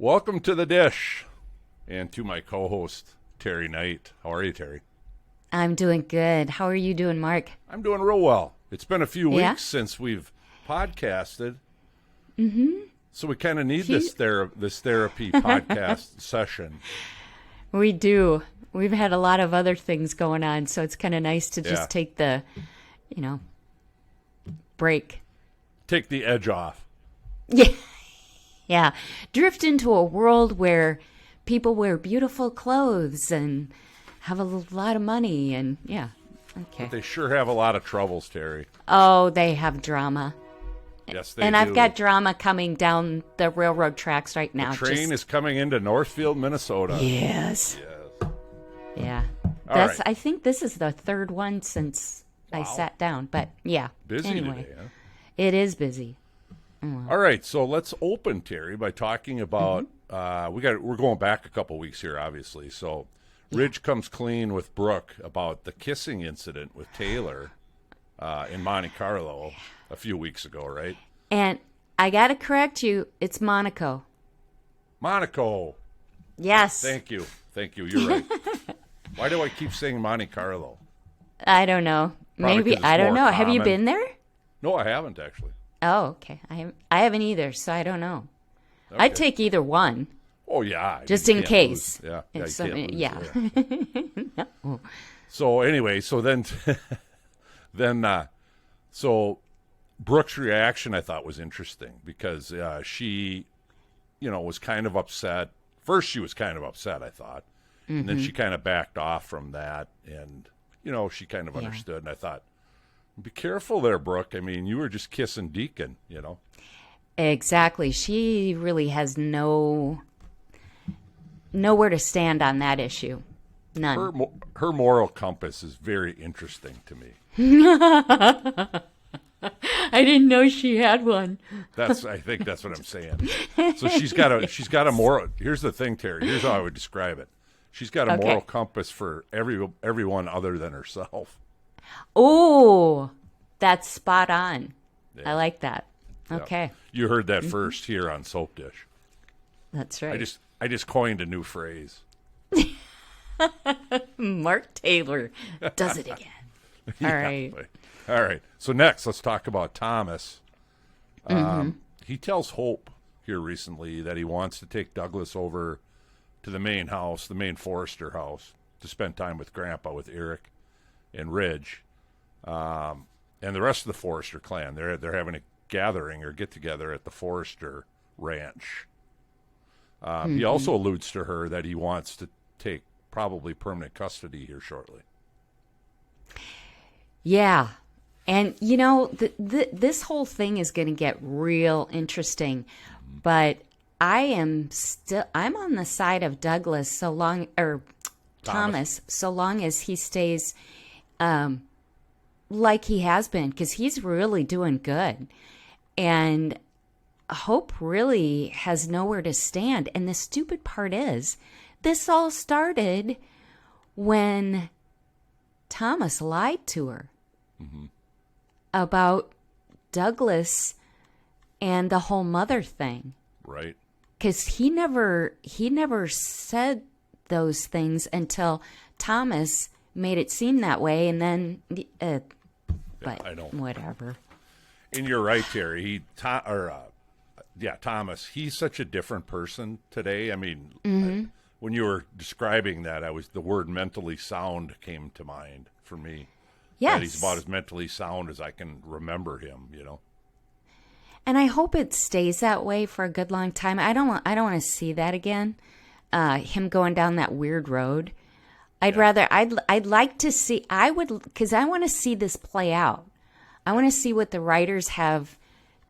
Welcome to the dish, and to my co-host, Teri Knight. How are you, Teri? I'm doing good. How are you doing, Mark? I'm doing real well. It's been a few weeks since we've podcasted, so we kind of need this therapy podcast session. We do. We've had a lot of other things going on, so it's kind of nice to just take the, break. Take the edge off. Yeah. Yeah. Drift into a world where people wear beautiful clothes and have a lot of money and, okay. But they sure have a lot of troubles, Teri. Oh, they have drama. Yes, they do. And I've got drama coming down the railroad tracks right now. The train is coming into Northfield, Minnesota. Yes. Yeah. Right. I think this is the third one since I sat down. But yeah. Busy anyway, today, huh? It is busy. All right, so let's open, Teri, by talking about we're going back a couple weeks here, obviously. So Ridge comes clean with Brooke about the kissing incident with Taylor in Monte Carlo a few weeks ago, right? And I got to correct you. It's Monaco. Monaco. Yes. Thank you. You're right. Why do I keep saying Monte Carlo? I don't know. Probably Maybe 'cause it's I don't more know. Have you common. been there? No, I haven't actually. Oh, okay. I haven't either, so I don't know. Okay. I'd take either one. Oh yeah, just in case. Lose. Yeah, it's you can't lose. Yeah. No. So anyway, so then so Brooke's reaction I thought was interesting because she, was kind of upset. First, she was kind of upset, I thought, and then she kind of backed off from that, and she kind of understood. And I thought, be careful there, Brooke. I mean, you were just kissing Deacon, Exactly. She really has nowhere to stand on that issue. None. Her moral compass is very interesting to me. I didn't know she had one. I think that's what I'm saying. So she's got a moral. Here's the thing, Teri. Here's how I would describe it. She's got a moral compass for everyone other than herself. Oh, that's spot on. Yeah. I like that. Okay. You heard that first here on SOAPDISH. That's right. I just coined a new phrase. Mark Taylor does it again. All right. So next, let's talk about Thomas. He tells Hope here recently that he wants to take Douglas over to the main house, the main Forrester house, to spend time with Grandpa, with Eric and Ridge, and the rest of the Forrester clan. They're having a gathering or get together at the Forrester ranch. He also alludes to her that he wants to take probably permanent custody here shortly. Yeah. And, this whole thing is going to get real interesting, but I'm on the side of Douglas Thomas, so long as he stays like he has been, because he's really doing good. And Hope really has nowhere to stand. And the stupid part is, this all started when Thomas lied to her about Douglas and the whole mother thing. Right. Because he never said those things until Thomas made it seem that way, and then, but I know. Whatever. And you're right, Teri. Thomas. He's such a different person today. I mean, when you were describing that, the word mentally sound came to mind for me. Yes. That he's about as mentally sound as I can remember him. And I hope it stays that way for a good long time. I don't want to see that again. Him going down that weird road. I'd like to see. Because I want to see this play out. I want to see what the writers have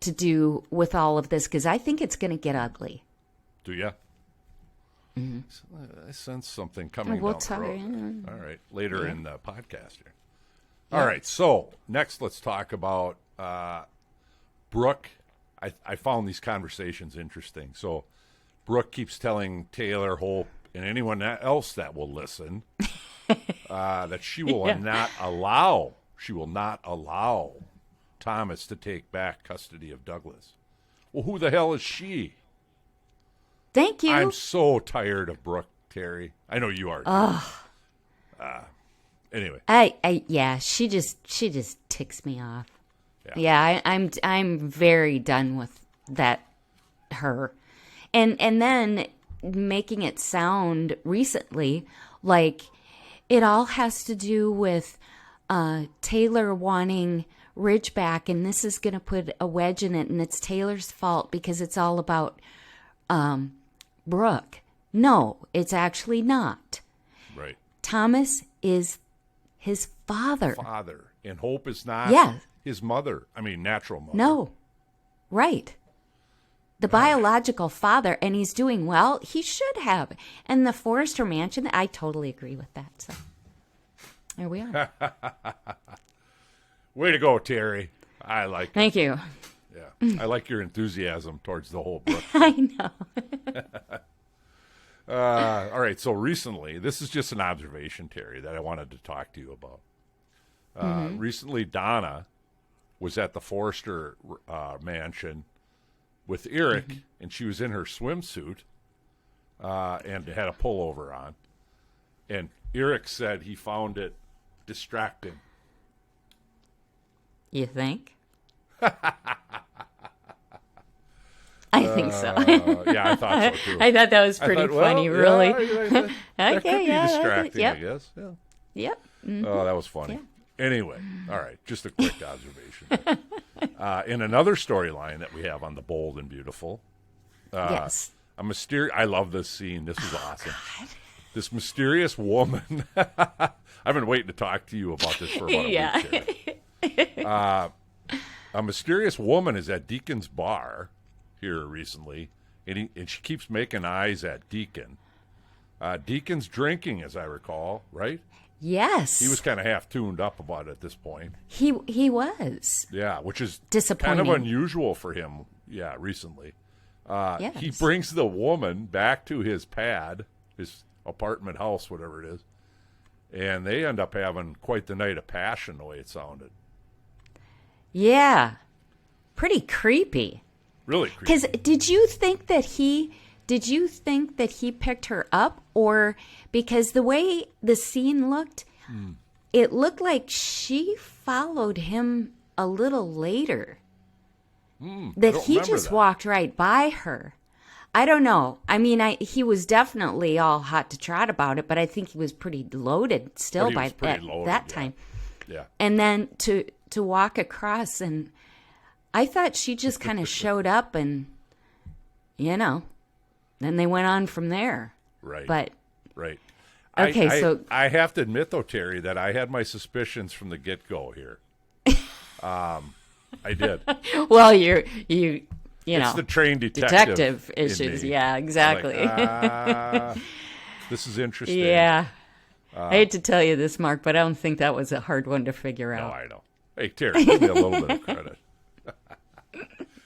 to do with all of this, because I think it's going to get ugly. Do you? I sense something coming down the road. All right, later in the podcast here. All right, so next let's talk about Brooke. I found these conversations interesting. So Brooke keeps telling Taylor, Hope, and anyone else that will listen that she will not allow Thomas to take back custody of Douglas. Well, who the hell is she? Thank you. I'm so tired of Brooke, Teri. I know you are. Too. Anyway. Yeah, she just ticks me off. Yeah, I'm very done with that, her. And then making it sound recently like it all has to do with Taylor wanting Ridgeback, and this is going to put a wedge in it, and it's Taylor's fault because it's all about Brooke. No, it's actually not. Right. Thomas is his father. And Hope is not his mother. I mean, natural mother. No. Right. The biological father, and he's doing well. He should have. And the Forrester mansion, I totally agree with that. So there we are. Way to go, Teri. I like it. Thank you. Yeah. I like your enthusiasm towards the whole Brooke. I know. All right. So recently, this is just an observation, Teri, that I wanted to talk to you about. Recently, Donna was at the Forrester mansion with Eric, and she was in her swimsuit and had a pullover on. And Eric said he found it distracting. You think? I think so. Yeah, I thought so, too. I thought that was pretty funny, really. That could be distracting, yep. I guess. Yeah. Yep. Oh, that was funny. Yeah. Anyway, all right, just a quick observation. In another storyline that we have on The Bold and Beautiful, yes. I love this scene. This is awesome. God. This mysterious woman. I've been waiting to talk to you about this for about a week. A mysterious woman is at Deacon's bar here recently, and she keeps making eyes at Deacon. Deacon's drinking, as I recall, right? Yes. He was kind of half tuned up about it at this point. He was. Yeah, which is disappointing. Kind of unusual for him, recently. Yes. He brings the woman back to his pad, his apartment house, whatever it is, and they end up having quite the night of passion, the way it sounded. Yeah. Pretty creepy. Really creepy. Because did you think that he picked her up, or because the way the scene looked, it looked like she followed him a little later. That he just walked right by her. I don't know. I mean, he was definitely all hot to trot about it, but I think he was pretty loaded still by that time. Yeah. And then to walk across, and I thought she just kind of showed up, and then they went on from there. Right. But right. Okay, so I have to admit though, Teri, that I had my suspicions from the get-go here. I did. Well, you it's the trained detective issues. Yeah, exactly. Like, this is interesting. Yeah. I hate to tell you this, Mark, but I don't think that was a hard one to figure out. No, I know. Hey, Teri, give me a little bit of credit.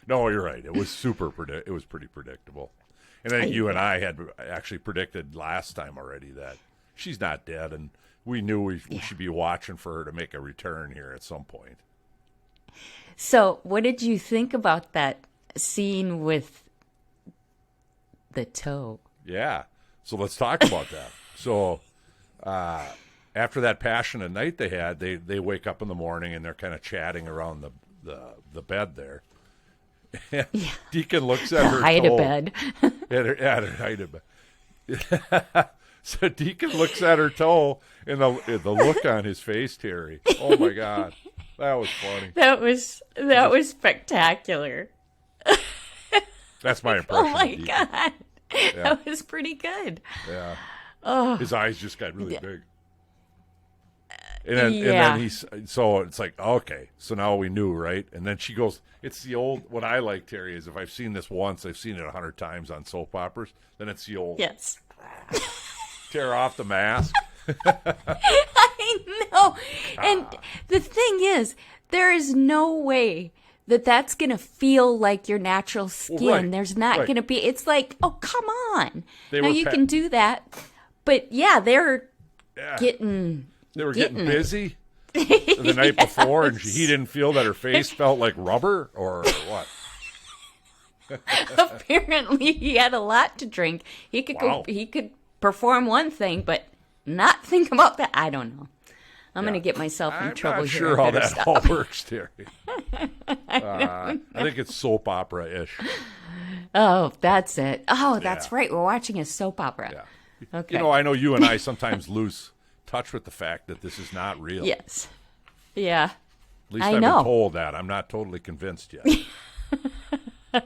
No, you're right. It was it was pretty predictable. And I think you and I had actually predicted last time already that she's not dead, and we knew we should be watching for her to make a return here at some point. So, what did you think about that scene with the toe? Yeah. So let's talk about that. So after that passionate night they had, they wake up in the morning and they're kind of chatting around the bed there. Yeah. Deacon looks at her hide-a-bed. At her hide-a-bed. So Deacon looks at her toe, and the look on his face, Teri. Oh my God, that was funny. That was spectacular. That's my impression. Oh my God, that was pretty good. Yeah. Oh. His eyes just got really big. And then so it's like, okay, so now we knew, right? And then she goes, it's the old, what I like, Teri, is if I've seen this once, I've seen it 100 times on soap operas, then it's the old, yes, tear off the mask. I know. And the thing is, there is no way that's going to feel like your natural skin. Well, right, There's not going to be, it's like, oh, come on. Now you can do that. But they're getting... They were getting busy the night before, and he didn't feel that her face felt like rubber, or what? Apparently, he had a lot to drink. He could Wow. he could perform one thing, but not think about that. I don't know. I'm going to get myself in trouble I'm not here. sure I how better that stop. all works, Terry. I think it's soap opera-ish. Oh, that's it. Oh, that's Yeah. right. We're watching a soap opera. Yeah. Okay. You know, I know you and I sometimes lose touch with the fact that this is not real. Yes. Yeah. At least I I've know. been told that. I'm not totally convinced yet. All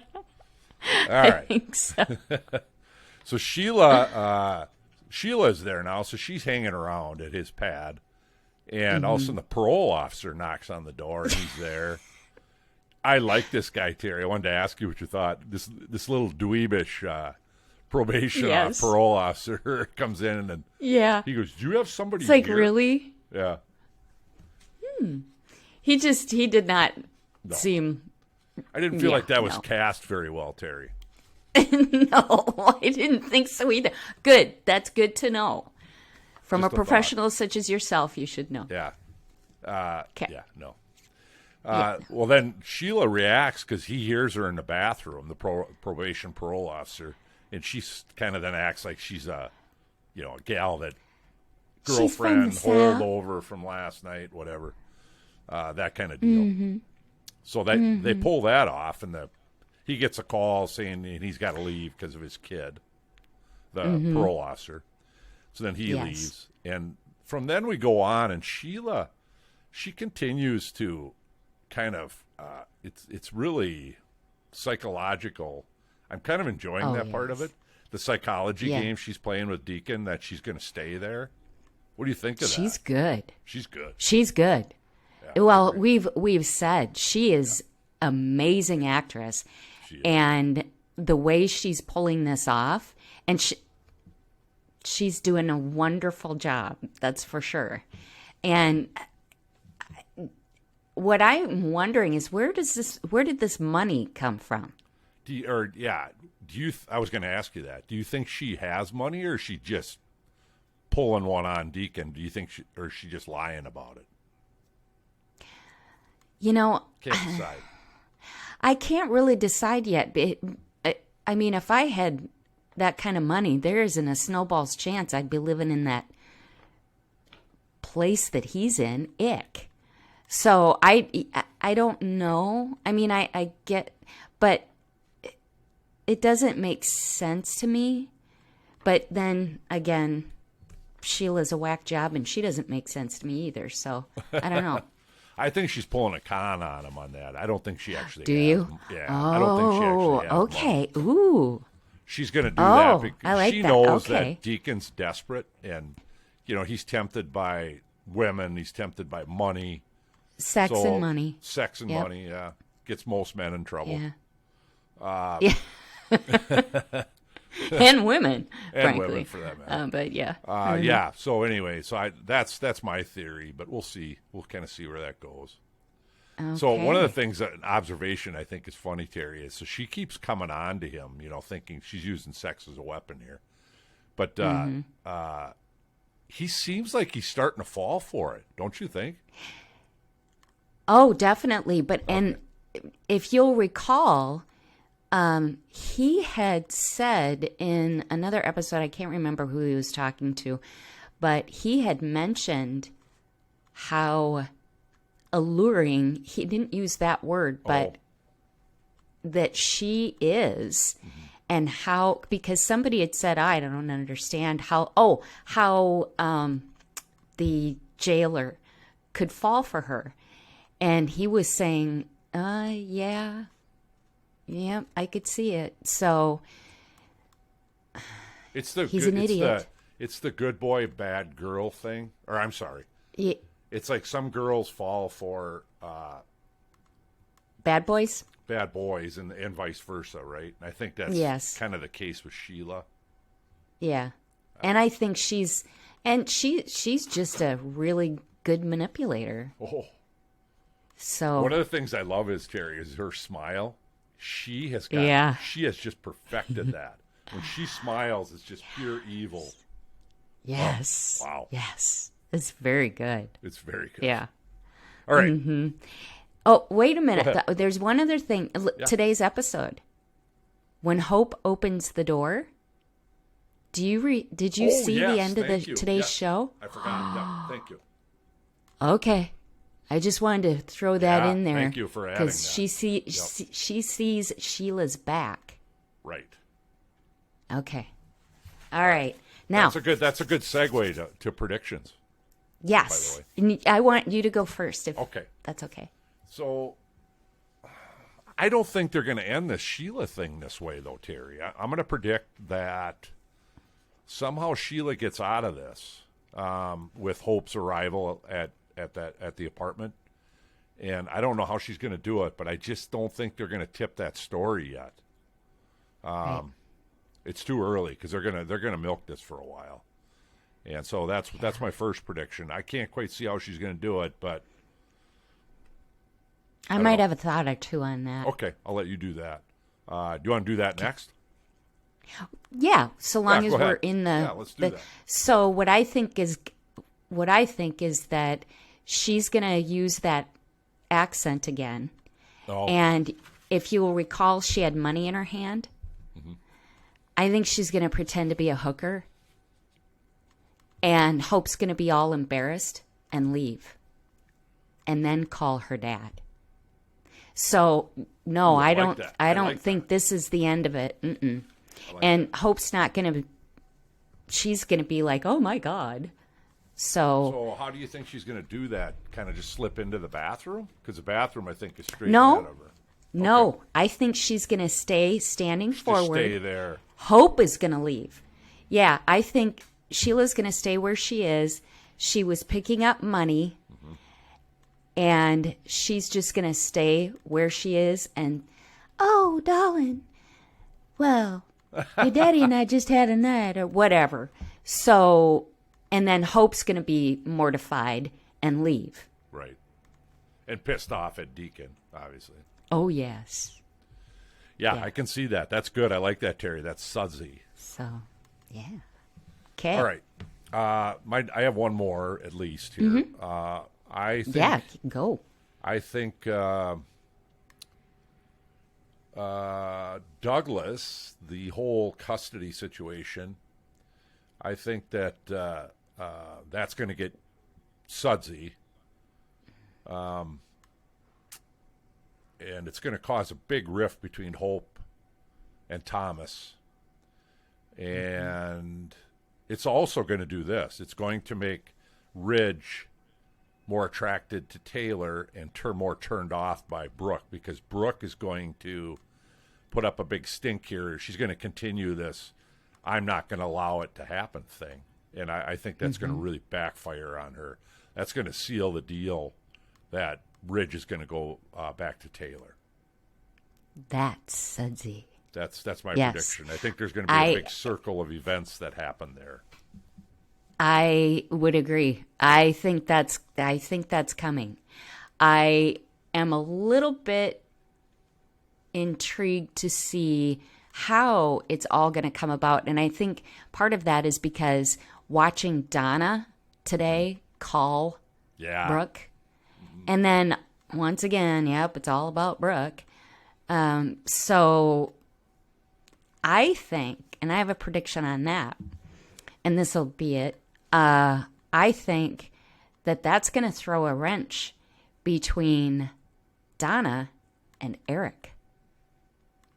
right. I think so. So Sheila's there now, so she's hanging around at his pad. And all of a sudden the parole officer knocks on the door and he's there. I like this guy, Terry. I wanted to ask you what you thought. This little dweebish probation Yes. parole officer comes in and Yeah. he goes, "Do you have somebody It's like, here?" really? Yeah. He did not seem, I didn't feel Yeah, like that was no. cast very well, Terry. no, I didn't think so either. Good. That's good to know. From Just a a thought. professional such as yourself, you should know. Yeah. 'Kay. Yeah, no. Well, then Sheila reacts because he hears her in the bathroom, the probation parole officer, and she kind of then acts like she's a gal that She's from girlfriend the South. holdover from last night, whatever, that kind of deal. So that they pull that off, and he gets a call saying he's got to leave because of his kid, the parole officer. So then he Yes. leaves, and from then we go on, and Sheila, she continues to kind of it's really psychological. I'm kind of enjoying that part of yes. it. The psychology Yeah. game she's playing with Deacon, that she's going to stay there. What do you think of She's that? good. She's good. She's good. Yeah, Well, I agree. we've said she is amazing actress, She is. and the way she's pulling this off, and she's doing a wonderful job. That's for sure. And what I'm wondering is where did this money come from? Do you? I was going to ask you that. Do you think she has money, or is she just pulling one on Deacon? Do you think or is she just lying about it? You know, Can't decide. I can't really decide yet. I mean, if I had that kind of money, there isn't a snowball's chance I'd be living in that place that he's in. Ick. So I don't know. I mean, I get, but it doesn't make sense to me. But then again, Sheila's a whack job, and she doesn't make sense to me either. So I don't know. I think she's pulling a con on him on that. I don't think she actually Do has you? them. Yeah, I don't think she actually has okay. money. Ooh. She's going to do that Oh, because I like she that. knows Okay. that Deacon's desperate, and he's tempted by women, he's tempted by money. Sex So, and money. Sex and Yep. money, yeah. Gets most men in trouble. Yeah. Yeah. And women, And frankly. women, for that matter. But yeah. Yeah. So anyway, that's my theory, but we'll see. We'll kind of see where that goes. So one of the things, an observation I think is funny, Terry, is so she keeps coming on to him, thinking she's using sex as a weapon here, but he seems like he's starting to fall for it, don't you think? Oh, definitely. But and if you'll recall, he had said in another episode, I can't remember who he was talking to, but he had mentioned how alluring, he didn't use that word, but that she is, and how, because somebody had said, I don't understand how the jailer could fall for her. And he was saying, yeah, I could see it. So He's an idiot. It's the good boy, bad girl thing. Or I'm sorry. Yeah, It's like some girls fall for bad boys. bad boys and vice versa, right? And I think that's Yes. kind of the case with Sheila. Yeah. And I think she's just a really good manipulator. Oh, So one of the things I love is Terry is her smile. She has just perfected that. When she smiles, it's just pure evil. yes. Wow. Yes. It's very good. It's very good. Yeah. All right. Oh, wait a minute. Go ahead. There's one other thing. Today's episode. when Hope opens the door, did you see the end of today's show? I forgot. Yeah, thank you. Okay. I just wanted to throw that in there. Thank you for adding that. Because she sees Sheila's back. Right. Okay. All right. Now that's a good segue to predictions. Yes. By the way. I want you to go first if that's okay. So I don't think they're going to end this Sheila thing this way though, Teri. I'm going to predict that somehow Sheila gets out of this with Hope's arrival at the apartment. And I don't know how she's going to do it, but I just don't think they're going to tip that story yet. Right. It's too early because they're gonna milk this for a while, and so that's my first prediction. I can't quite see how she's gonna do it, but I might have a thought or two on that. Okay, I'll let you do that. Do you want to do that next? Yeah, so long as we're in the. Let's do that. So what I think is that she's gonna use that accent again, and if you will recall, she had money in her hand. I think she's going to pretend to be a hooker, and Hope's going to be all embarrassed and leave, and then call her dad. So no, I don't. I don't think this is the end of it. And Hope's not going to. She's going to be like, "Oh my God." So how do you think she's going to do that? Kind of just slip into the bathroom? Because the bathroom, I think, is straight ahead of her. No, I think she's going to stay standing forward. Stay there. Hope is going to leave. Yeah, I think Sheila's going to stay where she is. She was picking up money, and she's just going to stay where she is. And, oh, darling, well, your daddy and I just had a night, or whatever. So, and then Hope's going to be mortified and leave. Right. And pissed off at Deacon, obviously. Oh, yes. Yeah, I can see that. That's good. I like that, Teri. That's sudsy. So, yeah. Okay. All right. I have one more at least here. I think. Go. I think Douglas, the whole custody situation. I think that that's going to get sudsy. And it's going to cause a big rift between Hope and Thomas. And it's also going to do this. It's going to make Ridge more attracted to Taylor and more turned off by Brooke, because Brooke is going to put up a big stink here. She's going to continue this I'm not going to allow it to happen thing. And I think that's going to really backfire on her. That's going to seal the deal that Ridge is going to go back to Taylor. That's sudsy. That's my prediction. I think there's going to be a big circle of events that happen there. I would agree. I think that's coming. I am a little bit intrigued to see how it's all going to come about, and I think part of that is because watching Donna today call Brooke. And then, once again, it's all about Brooke. So, I think, and I have a prediction on that, and this will be it, I think that that's going to throw a wrench between Donna and Eric.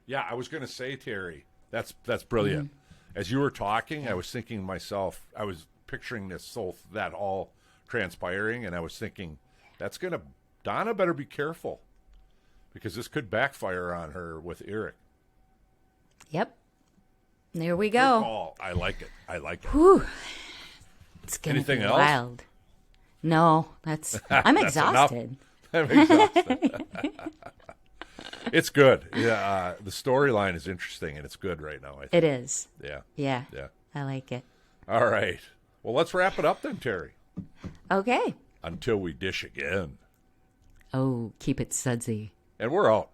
Yeah, I was going to say, Teri, that's brilliant. As you were talking, I was thinking to myself, I was picturing that all transpiring, and I was thinking, Donna better be careful, because this could backfire on her with Eric. Yep. There we Good go. call. I like it. Whew. It's going to be else? wild. No, I'm exhausted. I'm exhausted. It's good. Yeah, the storyline is interesting, and it's good right now, I think. It is. Yeah. Yeah. I like it. All right. Well, let's wrap it up then, Teri. Okay. Until we dish again. Oh, keep it sudsy. And we're out.